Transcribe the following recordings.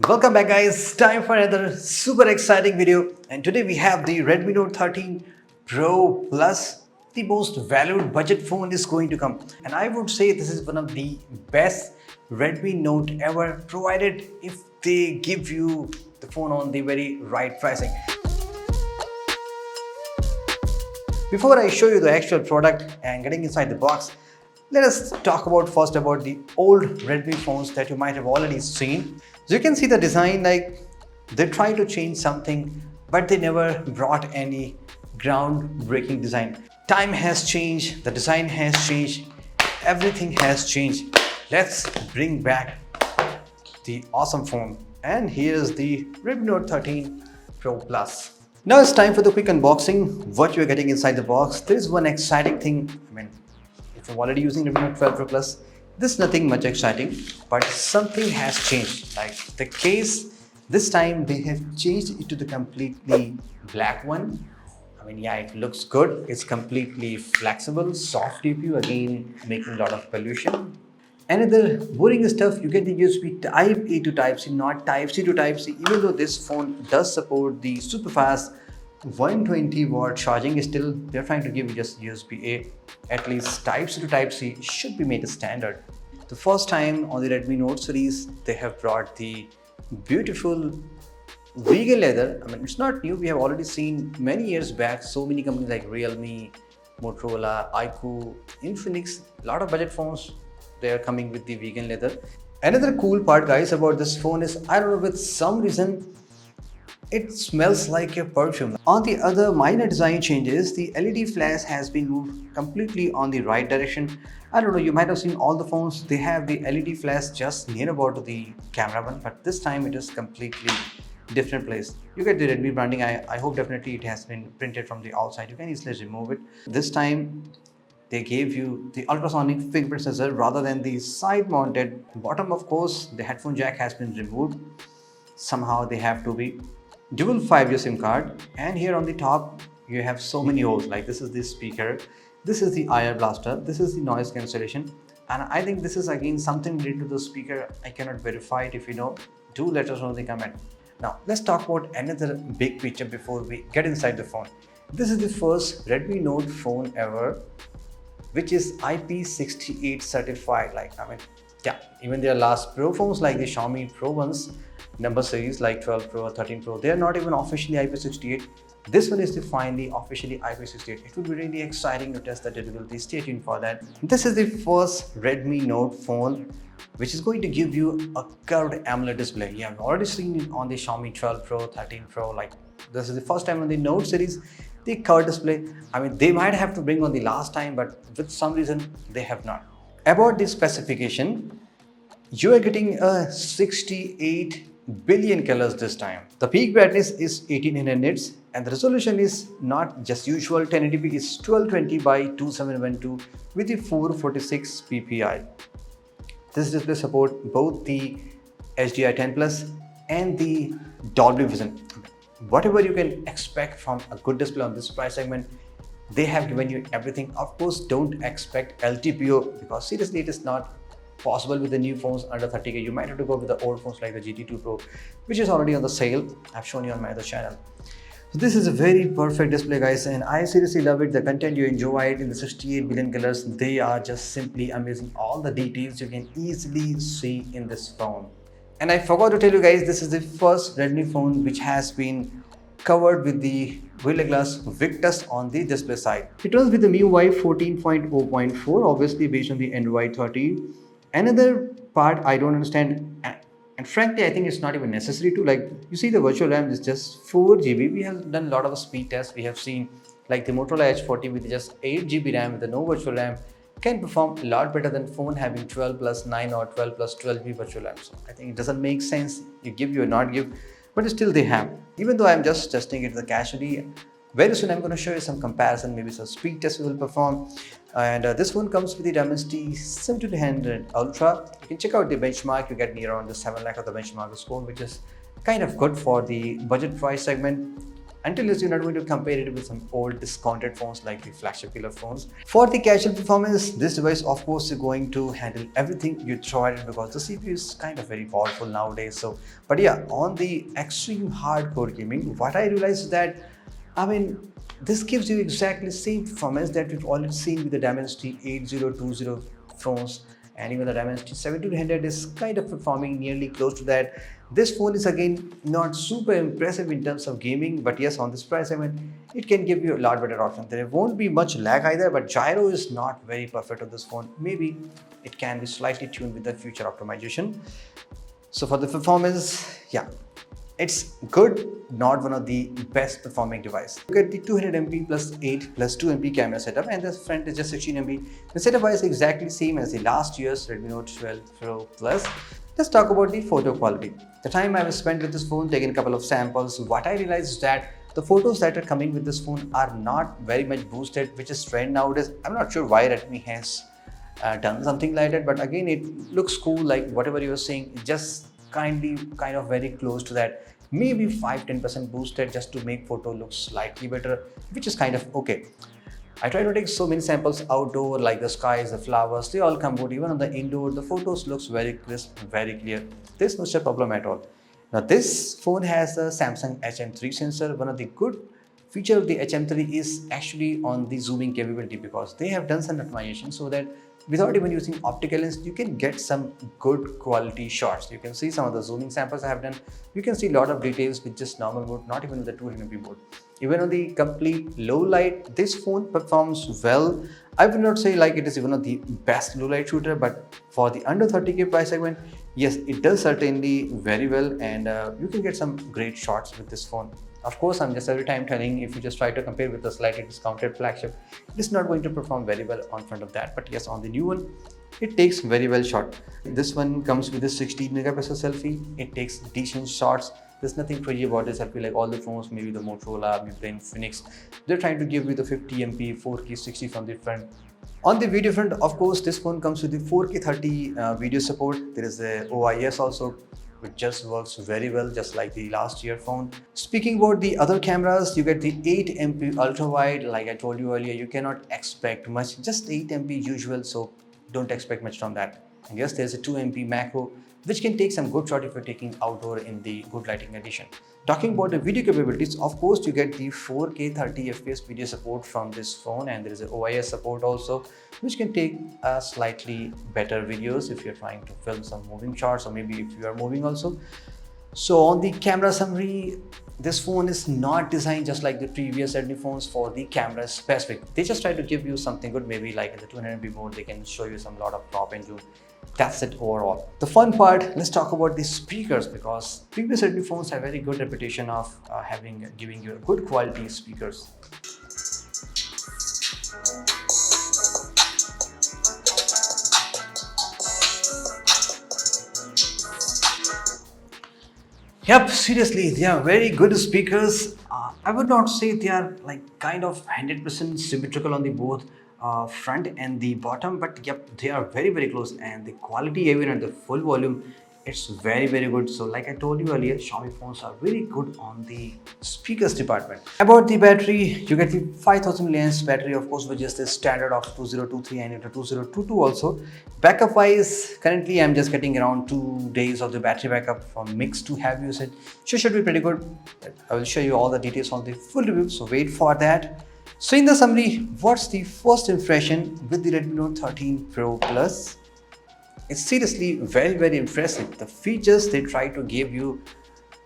Welcome back guys, time for another super exciting video, and today we have the Redmi Note 13 Pro Plus. The most valued budget phone is going to come, and I would say this is one of the best Redmi Note ever, provided if they give you the phone on the very right pricing. Before I show you the actual product and getting inside the box, let us talk about first about the old Redmi phones that you might have already seen. So you can see the design, like they try to change something, but they never brought any groundbreaking design. Time has changed, the design has changed, everything has changed. Let's bring back the awesome phone. And here's the Redmi Note 13 Pro Plus. Now it's time for the quick unboxing. What you're getting inside the box. There is one exciting thing. If you're already using Redmi Note 12 Pro Plus, this is nothing much exciting, but something has changed. Like the case, this time they have changed it to the completely black one. It looks good. It's completely flexible, soft CPU, again making a lot of pollution. Another boring stuff, you get the USB Type A to Type C, not Type C to Type C. Even though this phone does support the super fast 120-watt charging, still they're trying to give you just USB A. At least Type C to Type C should be made a standard. The first time on the Redmi Note series, they have brought the beautiful vegan leather. It's not new. We have already seen many years back so many companies like Realme, Motorola, iQOO, Infinix, a lot of budget phones, they are coming with the vegan leather. Another cool part, guys, about this phone is, I don't know, with some reason it smells like a perfume. On the other minor design changes, the LED flash has been moved completely on the right direction. I don't know, you might have seen all the phones, they have the LED flash just near about to the camera one, but this time it is completely different place. You get the Redmi branding. I hope definitely it has been printed from the outside. You can easily remove it. This time they gave you the ultrasonic fingerprint sensor rather than the side mounted bottom. Of course, the headphone jack has been removed. Somehow they have to be dual 5G SIM card, and here on the top you have so many holes. Like this is the speaker, this is the IR blaster, this is the noise cancellation, and I think this is again something related to the speaker. I cannot verify it. If you know, do let us know in the comment. Now let's talk about another big feature before we get inside the phone. This is the first Redmi Note phone ever which is IP68 certified. Even their last Pro phones like the Xiaomi Pro ones, number series like 12 Pro or 13 Pro, they are not even officially IP68. This one is finally officially IP68. It would be really exciting to test the durability. Stay tuned for that. This is the first Redmi Note phone which is going to give you a curved AMOLED display. You have already seen it on the Xiaomi 12 Pro, 13 Pro. This is the first time on the Note series, the curved display. They might have to bring on the last time, but with some reason they have not. About the specification, you are getting a 68 billion colors this time. The peak brightness is 1800 nits, and the resolution is not just usual 1080p, is 1220 by 2712 with the 446 ppi. This display supports both the HDR10 Plus and the Dolby Vision. Whatever you can expect from a good display on this price segment, they have given you everything. Of course, don't expect LTPO, because seriously it is not possible with the new phones under 30k. You might have to go with the old phones like the GT2 Pro, which is already on the sale. I've shown you on my other channel. So this is a very perfect display, guys, and I seriously love it. The content, you enjoy it in the 68 billion colors. They are just simply amazing. All the details you can easily see in this phone. And I forgot to tell you guys, this is the first Redmi phone which has been covered with the Gorilla Glass Victus on the display side. It runs with the MIUI 14.0.4, obviously based on the Android 13. Another part I don't understand, and frankly I think it's not even necessary to, you see the virtual RAM is just 4GB. We have done a lot of speed tests. We have seen like the Motorola H40 with just 8GB RAM with the no virtual RAM can perform a lot better than phone having 12 plus 9 or 12 plus 12GB virtual RAM. So I think it doesn't make sense, you give, you or not give, but still they have. Even though I'm just testing it casually, very soon I'm going to show you some comparison, maybe some speed tests we will perform. And this one comes with the Dimensity 7200 Ultra. You can check out the benchmark. You get near around the 7 lakh of the benchmark score, which is kind of good for the budget price segment. until you're not going to compare it with some old discounted phones like the flagship killer phones. For the casual performance, this device of course is going to handle everything you throw at it because the CPU is kind of very powerful nowadays. So, but yeah, on the extreme hardcore gaming, what I realized is that, this gives you exactly the same performance that we've already seen with the Dimensity 8020 phones, and even the Dimensity 7200 is kind of performing nearly close to that. This phone is again not super impressive in terms of gaming, but yes, on this price segment, it can give you a lot better option. There won't be much lag either, but gyro is not very perfect on this phone. Maybe it can be slightly tuned with the future optimization. So for the performance, yeah, it's good, not one of the best performing device. Look at the 200MP plus 8 plus 2MP camera setup, and the front is just 16MP. The setup is exactly same as the last year's Redmi Note 12 Pro Plus. Let's talk about the photo quality. The time I have spent with this phone, taking a couple of samples, what I realized is that the photos that are coming with this phone are not very much boosted, which is trend nowadays. I'm not sure why Redmi has done something like that, but again, it looks cool. Like whatever you were saying, it just kind of very close to that, maybe 5-10% boosted just to make photo look slightly better, which is kind of okay. I try to take so many samples outdoor, like the skies, the flowers, they all come good. Even on the indoor, the photos looks very crisp, very clear. There's no such problem at all. Now this phone has a Samsung HM3 sensor. One of the good feature of the HM3 is actually on the zooming capability, because they have done some optimization so that without even using optical lens, you can get some good quality shots. You can see some of the zooming samples I have done. You can see a lot of details with just normal mode, not even with the 200MP mode. Even on the complete low light, this phone performs well. I would not say like it is even of the best low light shooter, but for the under 30K price segment, yes, it does certainly very well, and you can get some great shots with this phone. Of course, I'm just every time telling, if you just try to compare with the slightly discounted flagship, it's not going to perform very well on front of that. But yes, on the new one, it takes very well shot. This one comes with a 16 megapixel selfie. It takes decent shots. There's nothing crazy about this selfie like all the phones, maybe the Motorola, maybe the Infinix. They're trying to give you the 50MP, 4K 60 from the front. On the video front, of course, this phone comes with the 4K 30 video support. There is a OIS also, which just works very well, just like the last year phone. Speaking about the other cameras, you get the 8MP ultra wide. Like I told you earlier, you cannot expect much, just 8MP usual, so don't expect much from that. And yes, there's a 2MP macro, which can take some good shot if you're taking outdoor in the good lighting condition. Talking about the video capabilities, of course, you get the 4K 30fps video support from this phone, and there is a OIS support also, which can take slightly better videos if you're trying to film some moving shots, or maybe if you are moving also. So on the camera summary, this phone is not designed just like the previous Redmi phones for the camera specific. They just try to give you something good, maybe like in the 200MP mode, they can show you some lot of crop and zoom. That's it overall. The fun part, let's talk about the speakers, because previous Redmi phones have very good reputation of giving you good quality speakers. Yep, seriously, they are very good speakers. I would not say they are like kind of 100% symmetrical on the both front and the bottom, but yep, they are very close, and the quality even at the full volume, it's very good. So like I told you earlier, Xiaomi phones are very good on the speakers department. About the battery, you get the 5000 mAh battery, of course, which is the standard of 2023 and 2022 also. Backup wise, currently I'm just getting around 2 days of the battery backup from mixed to heavy usage. Should be pretty good. I will show you all the details on the full review, so wait for that. So in the summary, what's the first impression with the Redmi Note 13 Pro Plus? It's seriously very impressive. The features they try to give you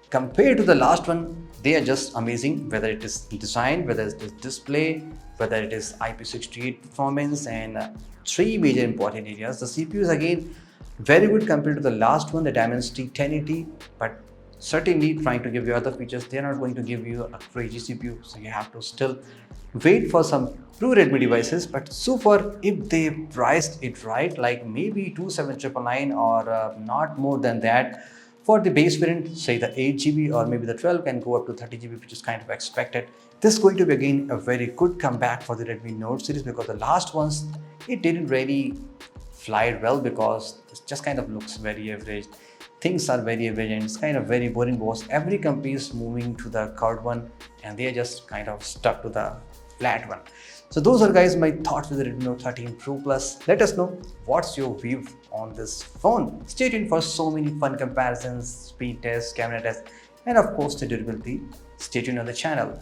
compared to the last one, they are just amazing. Whether it is design, whether it is display, whether it is IP68 performance, and three major important areas. The CPU is again very good compared to the last one, the Dimensity 1080, but certainly trying to give you other features. They are not going to give you a crazy CPU, so you have to still wait for some true Redmi devices. But so far, if they priced it right, like maybe 27,999 or not more than that, for the base variant, say the 8GB or maybe the 12 can go up to 30GB, which is kind of expected. This is going to be again a very good comeback for the Redmi Note series, because the last ones, it didn't really fly well because it just kind of looks very average. things are very evident. It's kind of very boring boss. Every company is moving to the curved one and they are just kind of stuck to the flat one. So those are guys my thoughts with the Redmi Note 13 Pro Plus. Let us know what's your view on this phone. Stay tuned for so many fun comparisons, speed tests, camera tests, and of course the durability. Stay tuned on the channel.